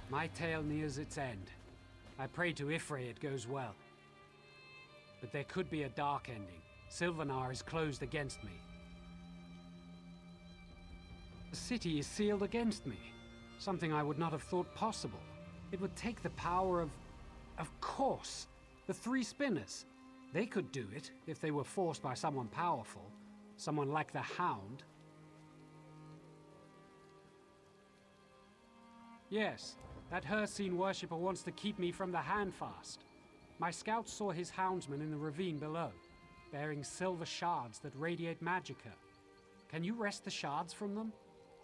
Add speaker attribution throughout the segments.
Speaker 1: My tale nears its end. I pray to Ifre it goes well. But there could be a dark ending. Silvenar is closed against me. The city is sealed against me. Something I would not have thought possible. It would take the power of course, the three spinners. They could do it if they were forced by someone powerful. Someone like the Hound. Yes, that Hircine worshipper wants to keep me from the Handfast. My scouts saw his houndsmen in the ravine below, bearing silver shards that radiate magicka. Can you wrest the shards from them?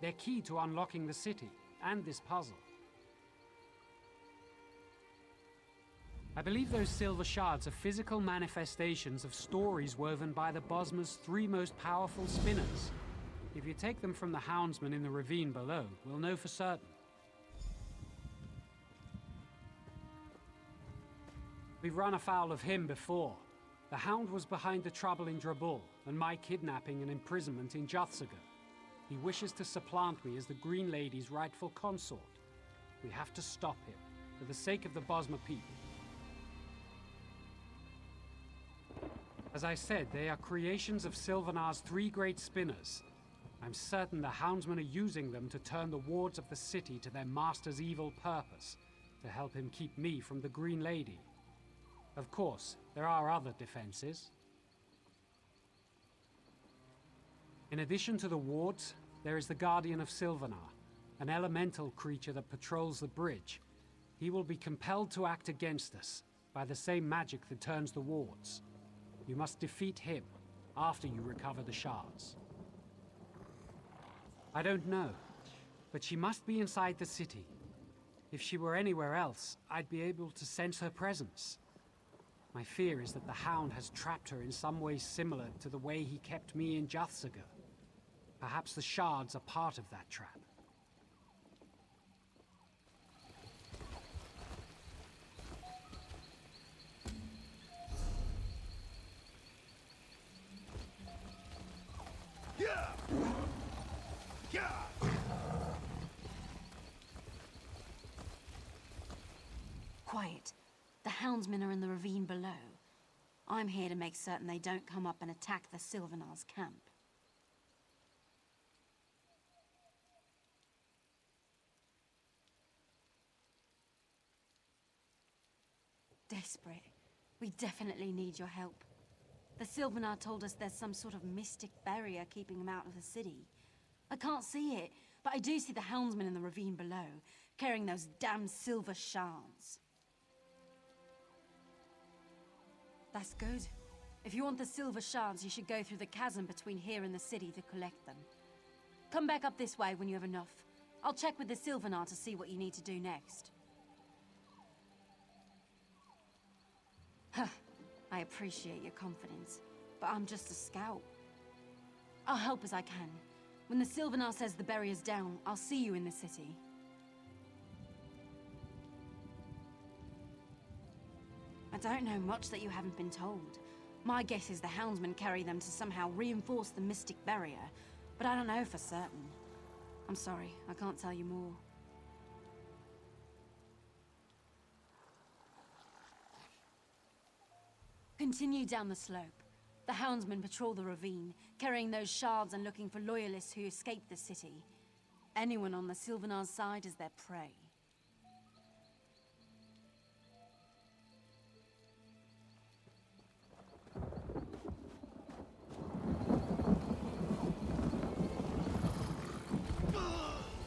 Speaker 1: They're key to unlocking the city, and this puzzle. I believe those silver shards are physical manifestations of stories woven by the Bosma's three most powerful spinners. If you take them from the houndsman in the ravine below, we'll know for certain. We've run afoul of him before. The Hound was behind the trouble in Drabul, and my kidnapping and imprisonment in Juthsaga. He wishes to supplant me as the Green Lady's rightful consort. We have to stop him, for the sake of the Bosma people. As I said, they are creations of Silvenar's three great spinners. I'm certain the houndsmen are using them to turn the wards of the city to their master's evil purpose, to help him keep me from the Green Lady. Of course, there are other defenses. In addition to the wards, there is the Guardian of Silvenar, an elemental creature that patrols the bridge. He will be compelled to act against us by the same magic that turns the wards. You must defeat him after you recover the shards. I don't know, but she must be inside the city. If she were anywhere else, I'd be able to sense her presence. My fear is that the Hound has trapped her in some way similar to the way he kept me in Juthsaga. Perhaps the shards are part of that trap.
Speaker 2: Quiet. The houndsmen are in the ravine below. I'm here to make certain they don't come up and attack the Silvenar's camp. Desperate. We definitely need your help. The Silvenar told us there's some sort of mystic barrier keeping them out of the city. I can't see it, but I do see the houndsmen in the ravine below, carrying those damn silver shards. That's good. If you want the silver shards, you should go through the chasm between here and the city to collect them. Come back up this way when you have enough. I'll check with the Silvenar to see what you need to do next. Huh. I appreciate your confidence, but I'm just a scout. I'll help as I can. When the Silvenar says the barrier's down, I'll see you in the city. I don't know much that you haven't been told. My guess is the houndsmen carry them to somehow reinforce the mystic barrier, but I don't know for certain. I'm sorry, I can't tell you more. Continue down the slope. The houndsmen patrol the ravine, carrying those shards and looking for loyalists who escaped the city. Anyone on the Silvenar's side is their prey.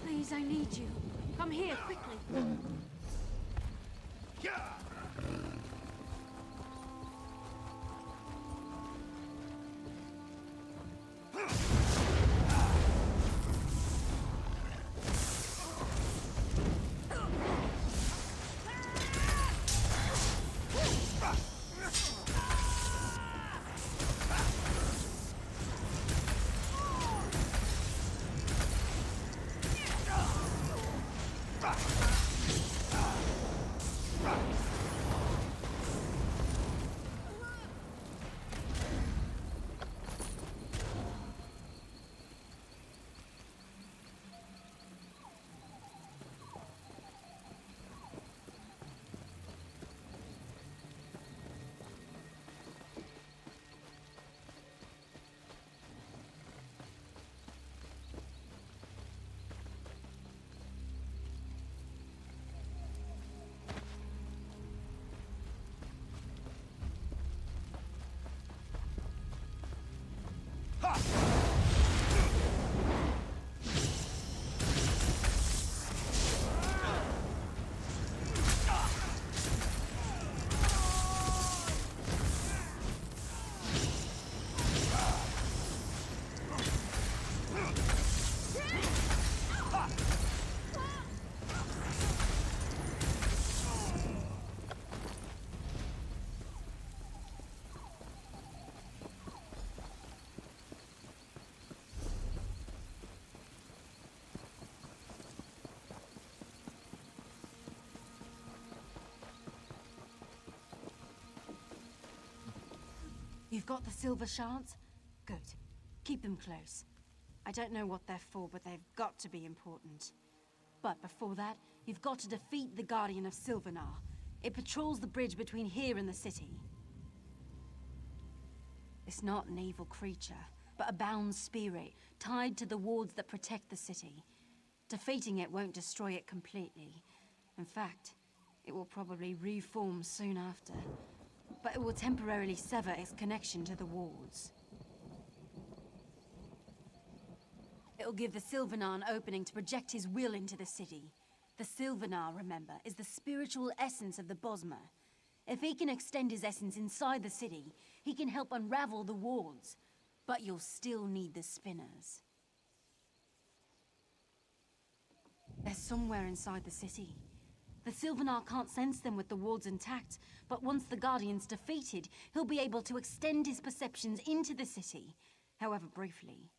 Speaker 2: Please, I need you. Come here, quickly. You've got the silver shards? Good. Keep them close. I don't know what they're for, but they've got to be important. But before that, you've got to defeat the Guardian of Silvenar. It patrols the bridge between here and the city. It's not an evil creature, but a bound spirit, tied to the wards that protect the city. Defeating it won't destroy it completely. In fact, it will probably reform soon after. But it will temporarily sever its connection to the wards. It'll give the Silvenar an opening to project his will into the city. The Silvenar, remember, is the spiritual essence of the Bosmer. If he can extend his essence inside the city, he can help unravel the wards. But you'll still need the spinners. They're somewhere inside the city. The Silvenar can't sense them with the wards intact, but once the Guardian's defeated, he'll be able to extend his perceptions into the city, however briefly.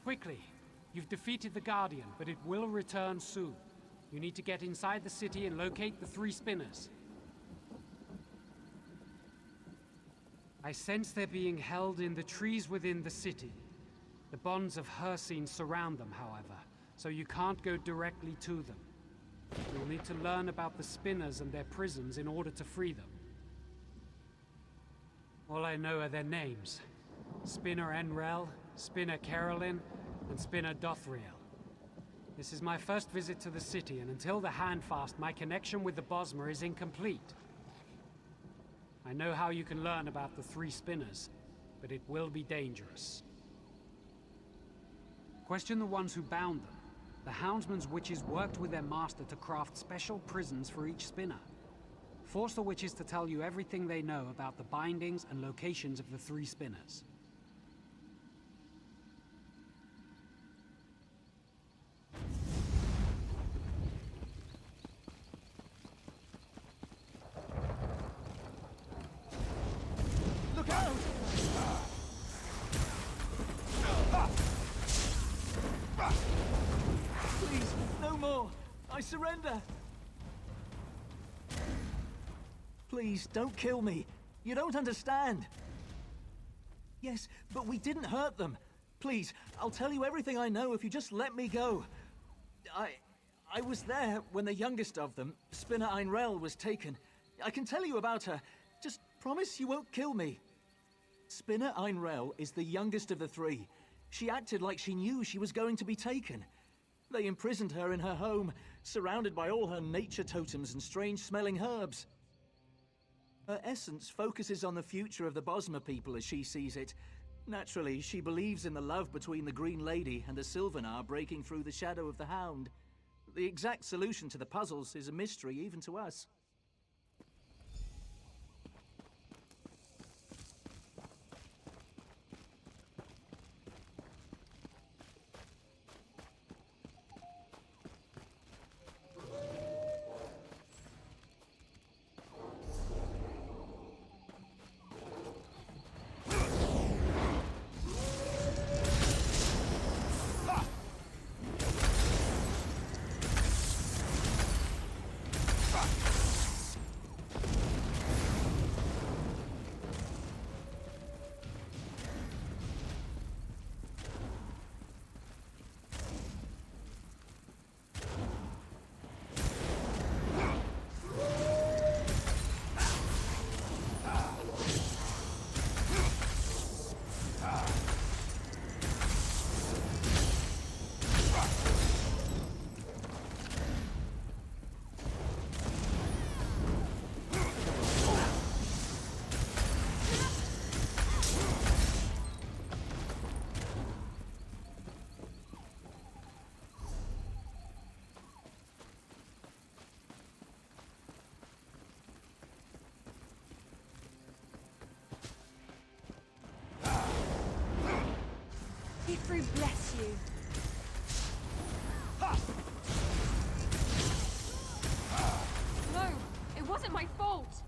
Speaker 1: Quickly! You've defeated the Guardian, but it will return soon. You need to get inside the city and locate the 3 spinners. I sense they're being held in the trees within the city. The bonds of Hircine surround them, however, so you can't go directly to them. You'll need to learn about the spinners and their prisons in order to free them. All I know are their names. Spinner Enrel, Spinner Carolyn, and Spinner Dothriel. This is my first visit to the city, and until the Handfast, my connection with the Bosmer is incomplete. I know how you can learn about the 3 spinners, but it will be dangerous. Question the ones who bound them. The Houndsman's witches worked with their master to craft special prisons for each spinner. Force the witches to tell you everything they know about the bindings and locations of the 3 spinners.
Speaker 3: Look out! Please, no more! I surrender! Please, don't kill me. You don't understand. Yes, but we didn't hurt them. Please, I'll tell you everything I know if you just let me go. I was there when the youngest of them, Spinner Einrel, was taken. I can tell you about her. Just promise you won't kill me. Spinner Einrel is the youngest of the 3. She acted like she knew she was going to be taken. They imprisoned her in her home, surrounded by all her nature totems and strange-smelling herbs. Her essence focuses on the future of the Bosmer people as she sees it. Naturally, she believes in the love between the Green Lady and the Silvenar breaking through the shadow of the Hound. The exact solution to the puzzles is a mystery even to us.
Speaker 2: Ifru bless you. No, it wasn't my fault.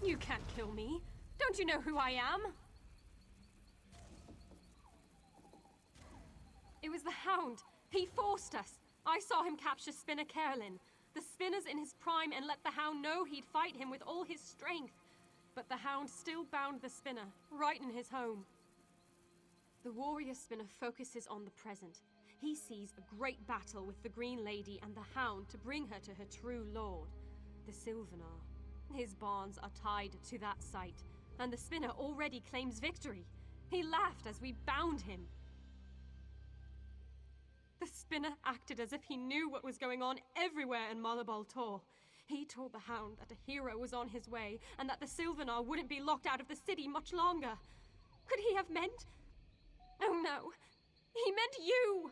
Speaker 2: You can't kill me. Don't you know who I am? It was the Hound. He forced us. I saw him capture Spinner Carolyn. The Spinner's in his prime and let the Hound know he'd fight him with all his strength. But the Hound still bound the Spinner, right in his home. The Warrior Spinner focuses on the present. He sees a great battle with the Green Lady and the Hound to bring her to her true lord, the Silvenar. His bonds are tied to that site, and the Spinner already claims victory. He laughed as we bound him. The Spinner acted as if he knew what was going on everywhere in Malabal Tor. He told the Hound that a hero was on his way, and that the Silvenar wouldn't be locked out of the city much longer. Could he have meant... Oh no, he meant you!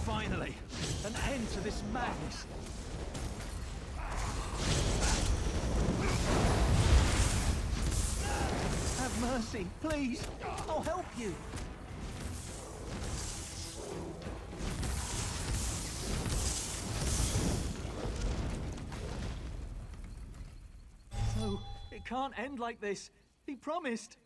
Speaker 3: Finally, an end to this madness. Have mercy, please. I'll help you. No, it can't end like this. He promised.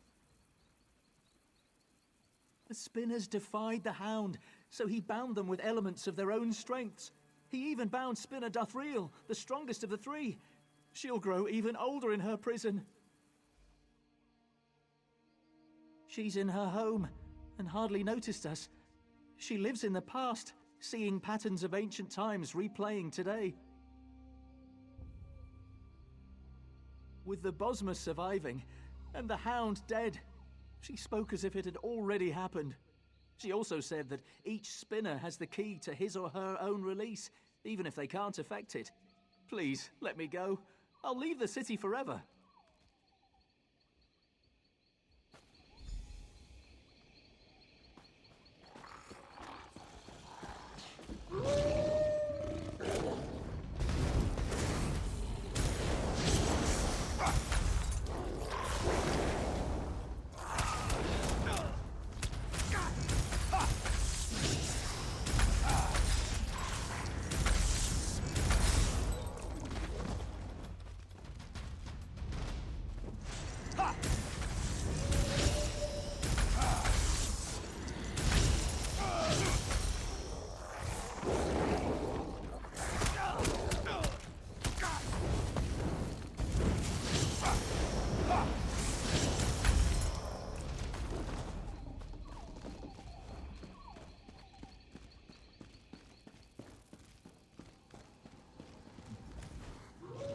Speaker 3: The Spinners defied the Hound, so he bound them with elements of their own strengths. He even bound Spinner Dothriel, the strongest of the three. She'll grow even older in her prison. She's in her home and hardly noticed us. She lives in the past, seeing patterns of ancient times replaying today. With the Bosma surviving and the Hound dead, she spoke as if it had already happened. She also said that each spinner has the key to his or her own release, even if they can't affect it. Please, let me go. I'll leave the city forever.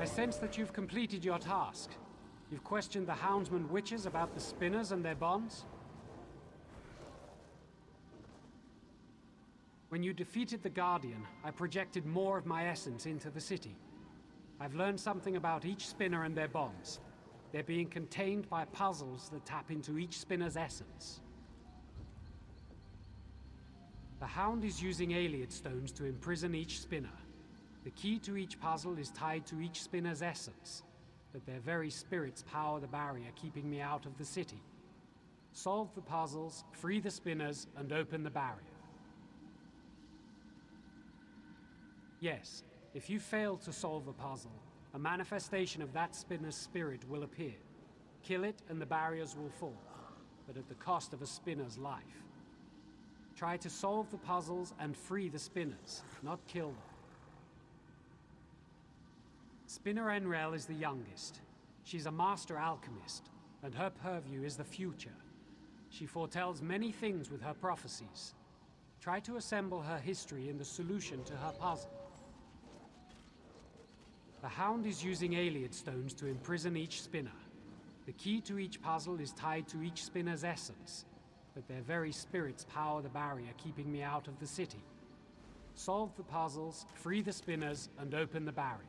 Speaker 1: I sense that you've completed your task. You've questioned the Houndsman witches about the spinners and their bonds. When you defeated the Guardian, I projected more of my essence into the city. I've learned something about each spinner and their bonds. They're being contained by puzzles that tap into each spinner's essence. The Hound is using Aliad stones to imprison each spinner. The key to each puzzle is tied to each spinner's essence, but their very spirits power the barrier keeping me out of the city. Solve the puzzles, free the spinners, and open the barrier. Yes, if you fail to solve a puzzle, a manifestation of that spinner's spirit will appear. Kill it and the barriers will fall, but at the cost of a spinner's life. Try to solve the puzzles and free the spinners, not kill them. Spinner Enrel is the youngest. She's a master alchemist, and her purview is the future. She foretells many things with her prophecies. Try to assemble her history in the solution to her puzzle. The Hound is using Aliad stones to imprison each spinner. The key to each puzzle is tied to each spinner's essence, but their very spirits power the barrier keeping me out of the city. Solve the puzzles, free the spinners, and open the barrier.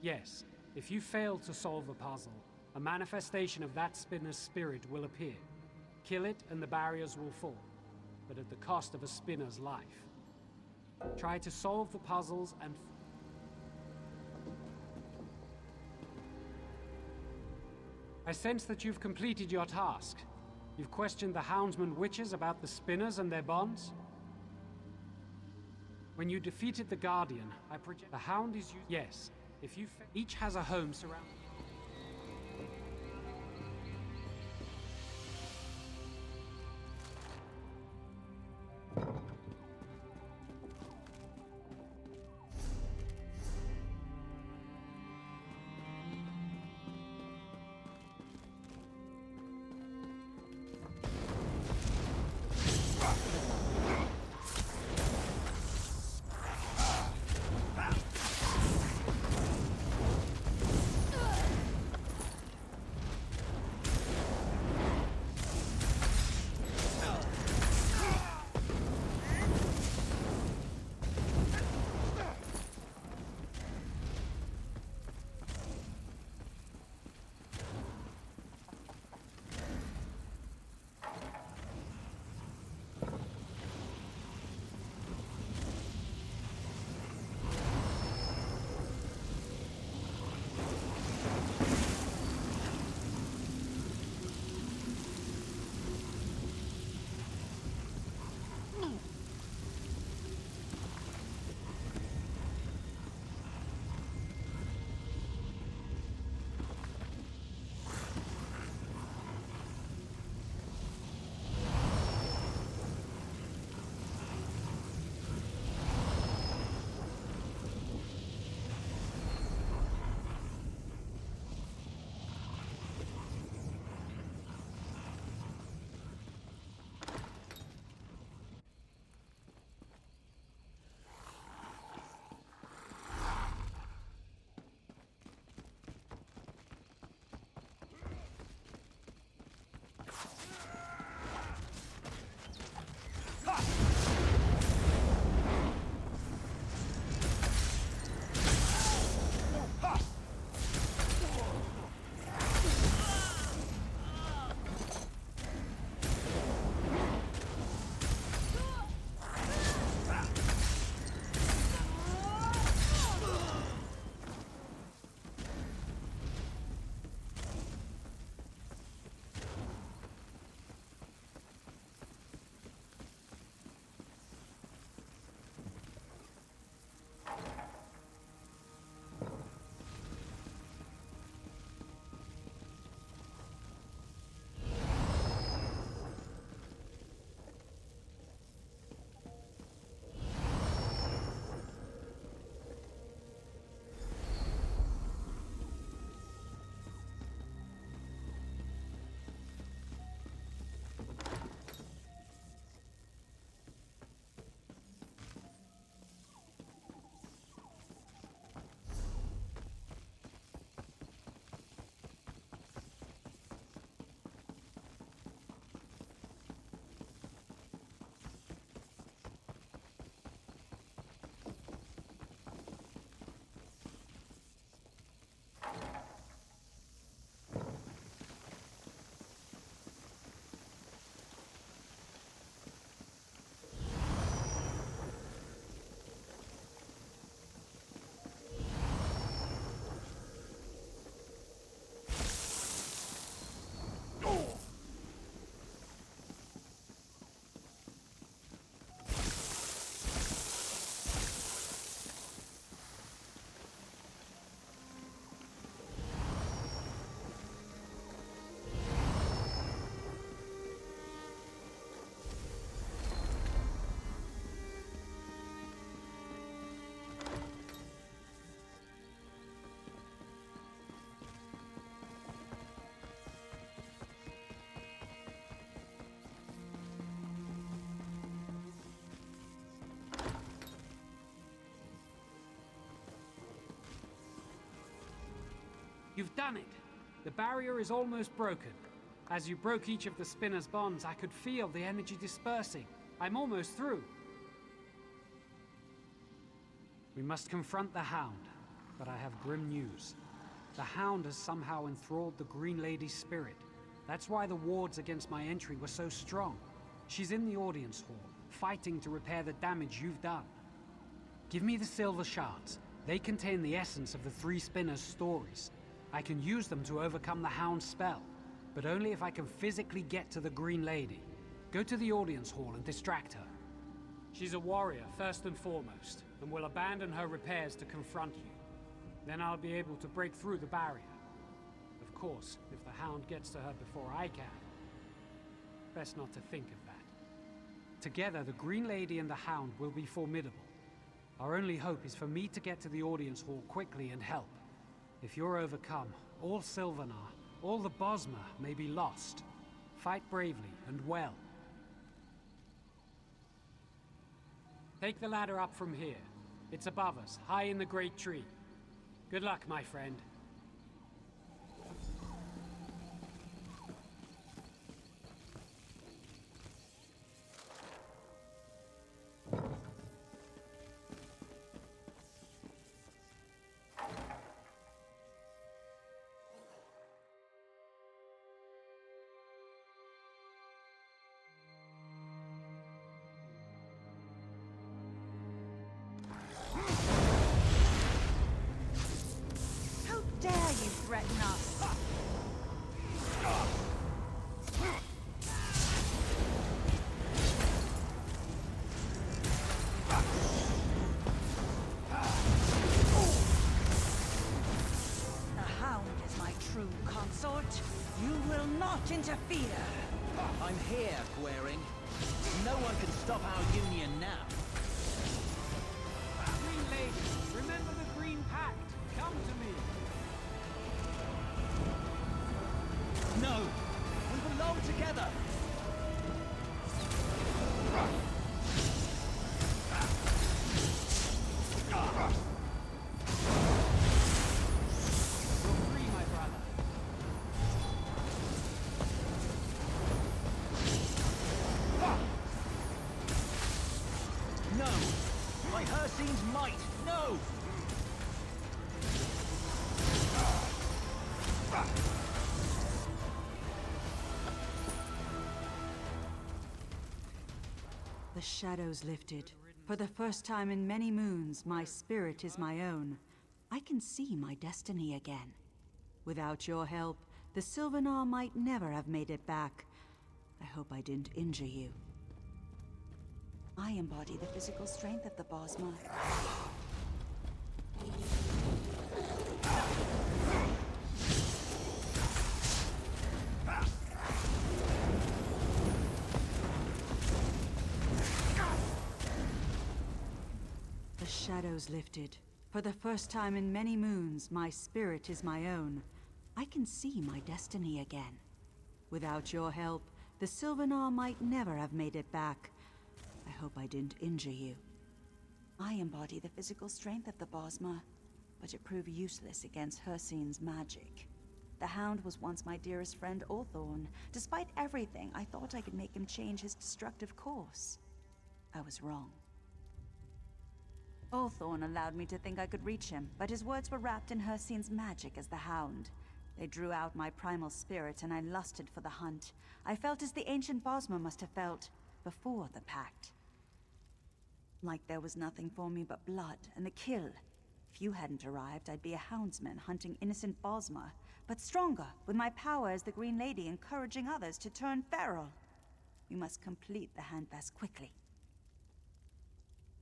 Speaker 1: Yes, if you fail to solve a puzzle, a manifestation of that spinner's spirit will appear. Kill it and the barriers will fall, but at the cost of a spinner's life. Try to solve the puzzles and... I sense that you've completed your task. You've questioned the Houndsman witches about the spinners and their bonds. When you defeated the Guardian, I project... The Hound is... Yes. If you each has a home surrounded. You've done it! The barrier is almost broken. As you broke each of the spinner's bonds, I could feel the energy dispersing. I'm almost through. We must confront the Hound, but I have grim news. The Hound has somehow enthralled the Green Lady's spirit. That's why the wards against my entry were so strong. She's in the audience hall, fighting to repair the damage you've done. Give me the silver shards. They contain the essence of the three spinners' stories. I can use them to overcome the Hound's spell, but only if I can physically get to the Green Lady. Go to the audience hall and distract her. She's a warrior, first and foremost, and will abandon her repairs to confront you. Then I'll be able to break through the barrier. Of course, if the Hound gets to her before I can. Best not to think of that. Together, the Green Lady and the Hound will be formidable. Our only hope is for me to get to the audience hall quickly and help. If you're overcome, all Silvenar, all the Bosma may be lost. Fight bravely and well. Take the ladder up from here. It's above us, high in the great tree. Good luck, my friend.
Speaker 2: Threaten us. The Hound is my true consort. You will not interfere.
Speaker 3: I'm here, Queering. No one can stop our union now.
Speaker 1: Green Lady, remember the Green Pact. Come to me.
Speaker 3: No! We belong together!
Speaker 1: You're free, my brother.
Speaker 3: No! By Hircine's might! No!
Speaker 4: The shadows lifted. For the first time in many moons, my spirit is my own. I can see my destiny again. Without your help, the Silvenar might never have made it back. I hope I didn't injure you.
Speaker 2: I embody the physical strength of the Bosma.
Speaker 4: The shadows lifted. For the first time in many moons, my spirit is my own. I can see my destiny again. Without your help, the Silvenar might never have made it back. I hope I didn't injure you.
Speaker 2: I embody the physical strength of the Bosma, but it proved useless against Hircine's magic. The Hound was once my dearest friend Orthorn. Despite everything, I thought I could make him change his destructive course. I was wrong. Orthorn allowed me to think I could reach him, but his words were wrapped in Hircine's magic as the Hound. They drew out my primal spirit, and I lusted for the hunt. I felt as the ancient Bosma must have felt before the pact. Like there was nothing for me but blood and the kill. If you hadn't arrived, I'd be a houndsman hunting innocent Bosma, but stronger, with my power as the Green Lady encouraging others to turn feral. We must complete the handfast quickly.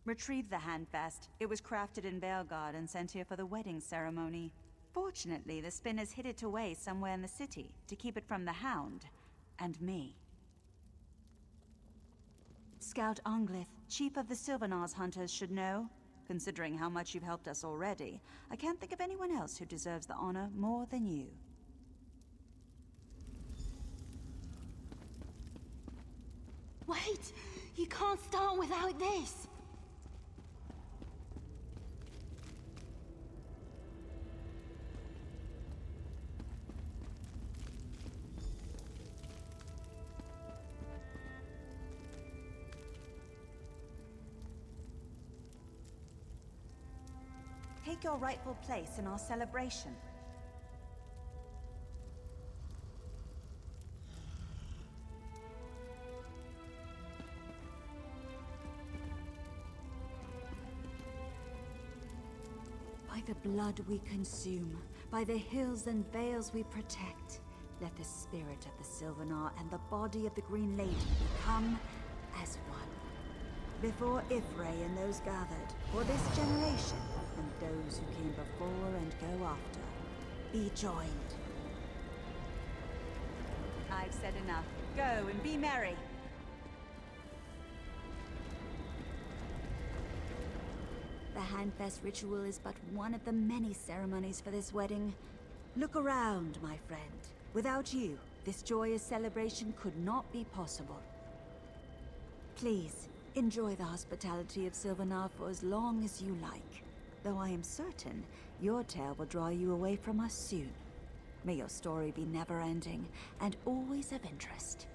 Speaker 2: Retrieve the handfast. It was crafted in Belgard and sent here for the wedding ceremony. Fortunately, the spinners hid it away somewhere in the city to keep it from the Hound and me. Scout Anglith, chief of the Silvenar's hunters, should know. Considering how much you've helped us already, I can't think of anyone else who deserves the honor more than you. Wait! You can't start without this!
Speaker 4: take your rightful place in our celebration. By the blood we consume, by the hills and vales we protect, let the spirit of the Silvenar and the body of the Green Lady become as one. Before Ifray and those gathered, for this generation, and those who came before and go after, be joined. I've said enough. Go and be merry. The Handfest ritual is but one of the many ceremonies for this wedding. Look around, my friend. Without you, this joyous celebration could not be possible. Please, enjoy the hospitality of Silvenar for as long as you like, though I am certain your tale will draw you away from us soon. May your story be never-ending and always of interest.